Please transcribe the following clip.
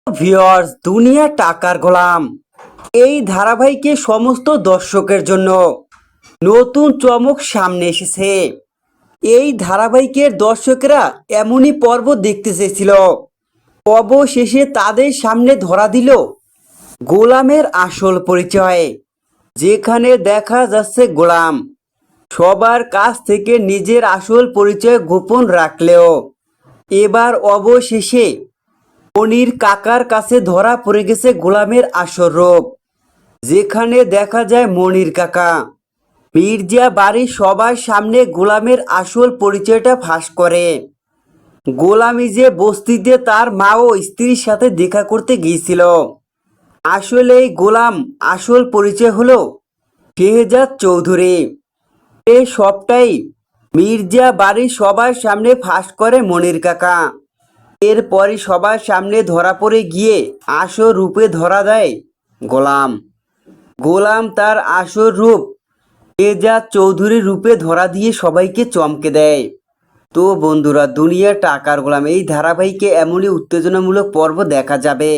Viewers, দুনিয়া টাকার গোলাম এই ধারাবাহিকে সমস্ত দর্শকের জন্য নতুন চমক সামনে এসেছে। এই ধারাবাহিকের দর্শকরা এমনই পর্ব দেখতে চেয়েছিল, অবশেষে তাদের সামনে ধরা দিল গোলামের আসল পরিচয়। যেখানে দেখা যাচ্ছে গোলাম সবার কাছ থেকে নিজের আসল পরিচয় গোপন রাখলেও এবার অবশেষে মনির কাকার কাছে ধরা পড়ে গেছে গোলামের আসল রূপ। যেখানে দেখা যায় মনির কাকা মির্জা বাড়ির সবার সামনে গোলামের আসল পরিচয়টা ফাঁস করে। গোলামি যে বস্তিতে তার মা ও স্ত্রীর সাথে দেখা করতে গিয়েছিল, আসলে এই গোলাম আসল পরিচয় হলো শেহজাদ চৌধুরী। এই সবটাই মির্জা বাড়ির সবার সামনে ফাঁস করে মনির কাকা। এরপরই সবার সামনে ধরা পড়ে গিয়ে আসল রূপে ধরা দেয় গোলাম। গোলাম তার আসল রূপ শেহজাদ চৌধুরী রূপে ধরা দিয়ে সবাইকে চমকে দেয়। তো বন্ধুরা, দুনিয়া টাকার গোলাম এই ধারাবাহিকে এমনই উত্তেজনামূলক পর্ব দেখা যাবে।